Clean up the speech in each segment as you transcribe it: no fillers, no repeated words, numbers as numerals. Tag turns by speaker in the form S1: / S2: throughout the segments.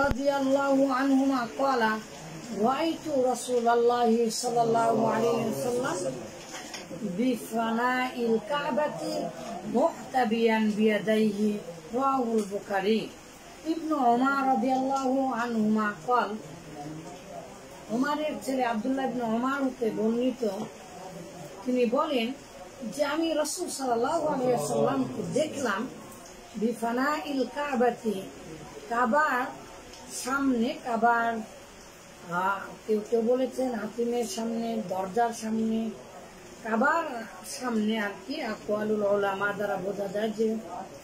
S1: رضي الله عنهما قال رأيت رسول الله صلى الله عليه وسلم بفناء الكعبة محتبيا بيديه رواه البخاري ابن عمر رضي الله عنهما قال উমারের ছেলে আব্দুল্লাহ ইবনে উমর হতে বর্ণিত তিনি বলেন যে আমি রাসূল সাল্লাল্লাহু আলাইহি ওয়াসাল্লামকে দেখলাম বিফানাইল কাবাতি কাবার সামনে কাবার কেউ কেউ বলেছেন হাতিমের সামনে দরজার সামনে কাবার সামনে আর কি আকওয়ালুল উলামা দ্বারা বোঝা যায় যে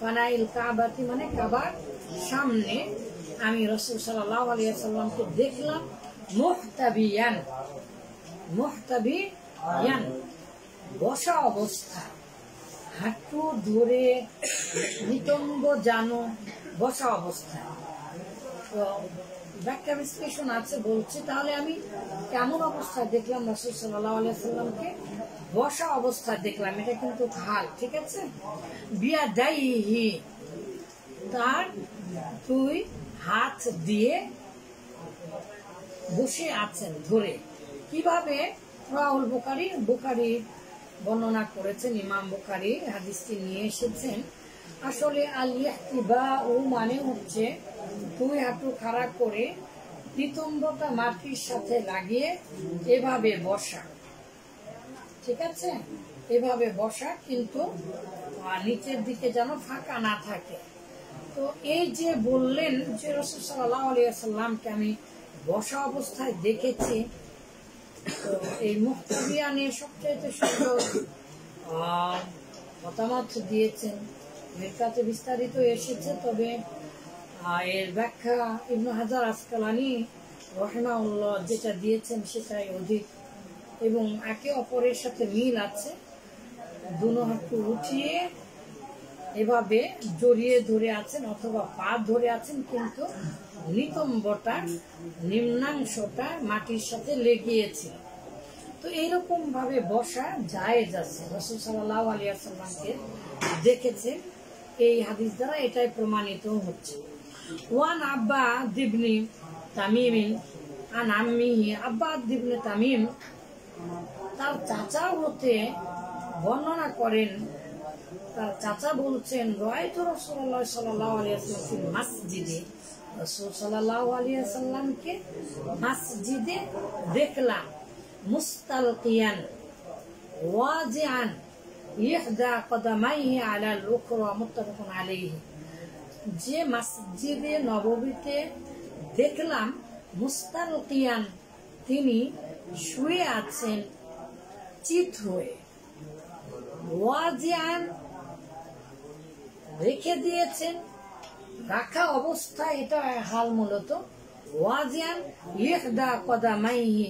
S1: ফানাইল কাবাতি মানে কাবার সামনে আমি রাসূল সাল্লাল্লাহু আলাইহি ওয়াসাল্লামকে দেখলাম মুহতাবিয়ান বসা অবস্থা হাঁটু ধরে নিতম্ব জানো বসা অবস্থা। তো ব্যাখ্যা বিশ্লেষণ আছে বলছে তাহলে আমি কেমন অবস্থায় দেখলাম রাসূল সাল্লাল্লাহু আলাইহি ওয়াসাল্লামকে বসা অবস্থায় দেখলাম, এটা কিন্তু হাল, ঠিক আছে। বিয়াদাইহি তার দুই হাত দিয়ে বসে আছেন ধরে। কিভাবে? রাহুল বুখারী বর্ণনা করেছেন, ইমাম বুখারী হাদিসটি নিয়ে এসেছেন। আসলে আল ইহতিবাউ মানে হচ্ছে দুই হাঁটু খাড়া করে নিতম্বটা মাটির সাথে লাগিয়ে এভাবে বসা, ঠিক আছে, এভাবে বসা, কিন্তু নিচের দিকে যেন ফাঁকা না থাকে। তো এই যে বললেন যে রাসূল সাল্লাল্লাহু আলাইহি ওয়াসাল্লামকে আমি বসা অবস্থায় দেখেছি, তো এই মুহতাবিয়ানের সবচেয়ে সুন্দর মতামত দিয়েছেন, এর কাছে বিস্তারিত এসেছে। তবে এর ব্যাখ্যা ইবনে হাজার আসকালানী রাহিমাহুল্লাহ যেটা দিয়েছেন সেটাই অধিক এবং একে অপরের সাথে মিল আছে। দুনো হাঁটু উঠিয়ে এভাবে জড়িয়ে ধরে আছেন অথবা পা ধরে আছেন, কিন্তু নিতম্বটা নিম্নাংশটা মাটির সাথে লেগিয়েছে। তো এইরকম ভাবে বসা জায়েজ আছে, রাসূল সাল্লাল্লাহু আলাইহি ওয়াসাল্লামকে দেখেছেন, এই হাদিস দ্বারা এটাই প্রমাণিত হচ্ছে। ওয়ান আব্বা ইবনে তামিম আন আম্মিহি, আব্বা ইবনে তামিম তার চাচা হতে বর্ণনা করেন, তার চাচা বলছেন রাআইতু রাসূলুল্লাহ সাল্লাল্লাহু আলাইহি ওয়াসাল্লাম ফিল মসজিদে, রাসূল সাল্লাল্লাহু আলাইহি ওয়াসাল্লামকে মসজিদে দেখলাম মুস্তালকিয়ান ওয়াজিআন ইহদা কদামাইহি আলা আল-উখরা মুত্তাফাকুন আলাইহি, যে মসজিদে নববীতে দেখলাম মুস্তালকিয়ান তিনি শুয়ে আছেন চিত হয়ে, ওয়াজিআন রেখে দিয়েছেন রাখা অবস্থা, এটা হাল মূলত। ওয়াজিআন ইহদা কদামাইহি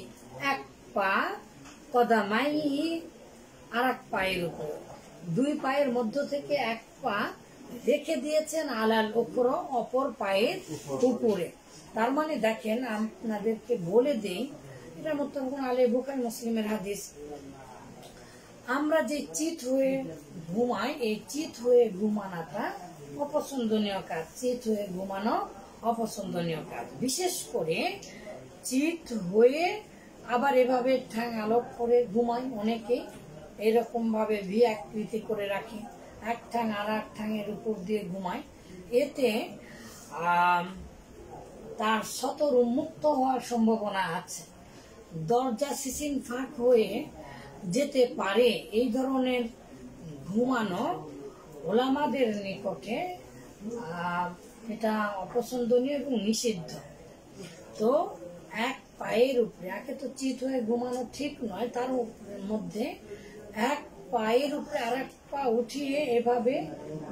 S1: এক পা, কদামাইহি আরেক পায়ের উপর, দুই পায়ের মধ্য থেকে এক পা রেখে দিয়েছেন আলাল উখরা অপর পায়ের উপরে। তার মানে দেখেন, আপনাদেরকে বলে দেই, এটা মুত্তাফাকুন আলাইহি বুখারী মুসলিমের হাদিস। আমরা যে চিত হয়ে ঘুমাই, এই চিত হয়ে ঘুমানোটা অপছন্দনীয় কাজ, চিত হয়ে ঘুমানো অপছন্দনীয় কাজ। বিশেষ করে চিত হয়ে আবার এভাবে ঠ্যাং আলোক করে ঘুমাই, অনেকেই এরকম ভাবে ভি আকৃতি করে রাখে, এক ঠ্যাং আর এক ঠ্যাংয়ের উপর দিয়ে ঘুমায়, এতে তার সতর উন্মুক্ত হওয়ার সম্ভাবনা আছে, দরজা সিসিন ফাঁক হয়ে যেতে পারে। এই ধরনের ঘুমানো ওলামাদের নিকটে এটা অপছন্দনীয় এবং নিষিদ্ধ। তো এক পায়ের উপরে, একে তো চিত হয়ে ঘুমানো ঠিক নয়, তার মধ্যে এক পায়ের উপরে আর এক পা উঠিয়ে এভাবে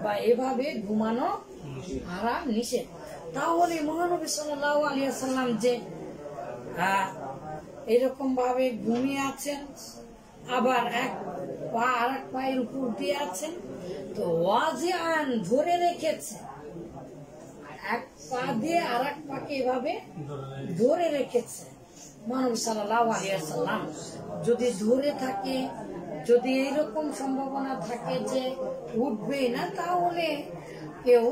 S1: বা এভাবে ঘুমানো হারাম, নিষেধ। তাহলে মহানবী সাল্লাল্লাহু আলাইহি ওয়াসাল্লাম যে এরকম ভাবে ঘুমিয়ে আছেন, আবার এক পা আর এক পায়ের উপর দিয়ে আছেন, তো ওয়াজিআন ধরে রেখেছে, এক পা দিয়ে আর এক পাকে এভাবে ধরে রেখেছে। মহানবী সাল্লাল্লাহু আলাইহি ওয়াসাল্লাম যদি ধরে থাকে, যদি এইরকম সম্ভাবনা থাকে যে উঠবে না, তাহলে কেউ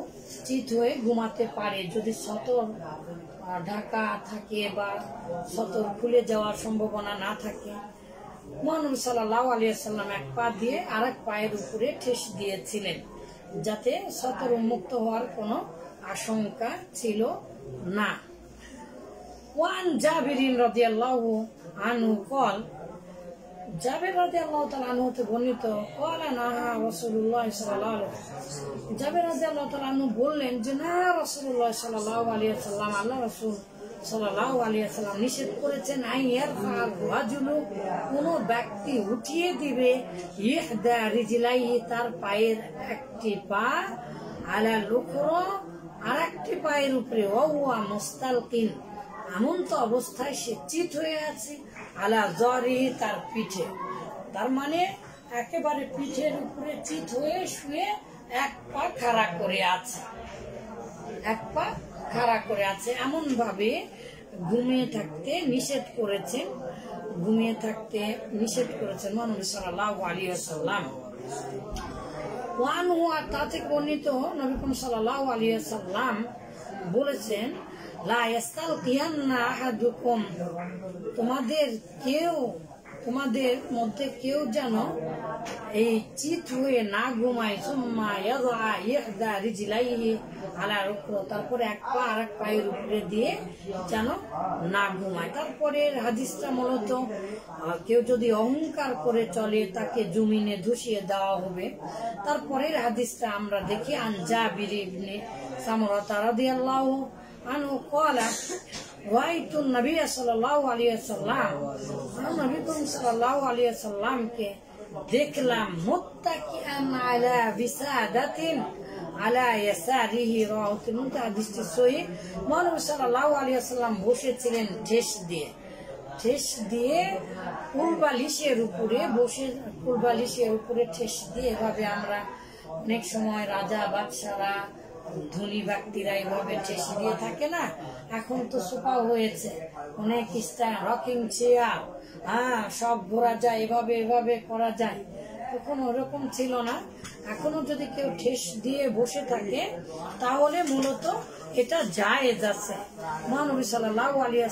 S1: চিত হয়ে ঘুমাতে পারে যদি সতর ঢাকা থাকে বা সতর খুলে যাওয়ার সম্ভাবনা না থাকে। মহানবী সাল্লাল্লাহু আলাইহি ওয়াসাল্লাম এক পা দিয়ে আরেক পায়ের উপরে ঠেস দিয়েছিলেন, যাতে সতর উন্মুক্ত হওয়ার কোনো আশঙ্কা ছিল না। ওয়ান জাবিরিন রাদিয়াল্লাহু আনহু قال, জাবির রাদিয়াল্লাহু তাআলা আনহু হতে বর্ণিত, ক্বালা নাহা রাসূলুল্লাহ সাল্লাল্লাহু আলাইহি ওয়াসাল্লাম, জাবির রাদিয়াল্লাহু তাআলা আনহু বললেন যে না, রাসূলুল্লাহ সাল্লাল্লাহু আলাইহি ওয়াসাল্লাম, আল্লাহ রাসূল সাল্লাল্লাহু আলাইহি ওয়াসাল্লাম নিষেধ করেছেন, আইয়ারফার রাজুলু, কোন ব্যক্তি উঠিয়ে দিবে, ইহদা রিজলাইহি, তার পায়ের একটি পা, আলা লুখরা, আরেকটি পায়ের উপরে, ওয়া মুস্তালকিন, এমন্ত অবস্থায় সে চিত হয়ে আছে, আলা জরিহি, তার পিঠে, তার মানে একেবারে পিঠের উপরে চিত হয়ে শুয়ে এক পা খাড়া করে আছে, এক পা খাড়া করে আছে, এমন ভাবে ঘুমিয়ে থাকতে নিষেধ করেছেন, ঘুমিয়ে থাকতে নিষেধ করেছেন মহানবী সাল্লাল্লাহু আলাইহি ওয়াসাল্লাম। ওয়ান হুয়া, তা থেকে বর্ণিত, নবী করিম সাল্লাল্লাহু আলাইহি ওয়াসাল্লাম বলেছেন, লা ইয়াস্তালকিয়ান্না আহাদুকুম, তোমাদের মধ্যে কেউ যেন এই চিত হয়ে না ঘুমায়, সুম্মা ইয়াযা ইহদা রিজলাইহি আলা রুকবা, তারপরে এক পা আরেক পায়ের উপরে দিয়ে যেন না ঘুমায়। তারপরে হাদিসটা মূলত কেউ যদি অহংকার করে চলে তাকে জমিনে ধুসিয়ে দেওয়া হবে। তারপরের হাদিসটা আমরা দেখি, আন জাবির ইবনে সামুরা রাদিয়াল্লাহু আনহু ক্বালা, রাআইতু নবী সাল্লাল্লাহু আলাইহি ওয়াসাল্লাম, নবী করিম সাল্লাল্লাহু আলাইহি ওয়াসাল্লামকে দেখলাম, মুত্তাকিআন আলা বিসাদাতিন আলা ইয়াসারিহি, রাওয়াহু তিরমিজি, হাদিসটি সহিহ। মহানবী সাল্লাল্লাহু আলাইহি ওয়াসাল্লাম বসেছিলেন ঠেস দিয়ে কুলবালিশের উপরে বসে, কুলবালিশের উপরে ঠেস দিয়ে, এভাবে আমরা অনেক সময় রাজা বাদশারা ধনী ব্যক্তিরা এভাবে ঠেস দিয়ে থাকে না, এখন তো সোফা হয়েছে, অনেক স্টাইল, রকিং চেয়ার, সব ঘোরা যায়, এভাবে করা যায়, তখন ওরকম ছিল না। এখনো যদি কেউ ঠেস দিয়ে বসে থাকে তাহলে মূলত এটা জায়েজ আছে। মহানবী সাল্লাল্লাহু আলাইহি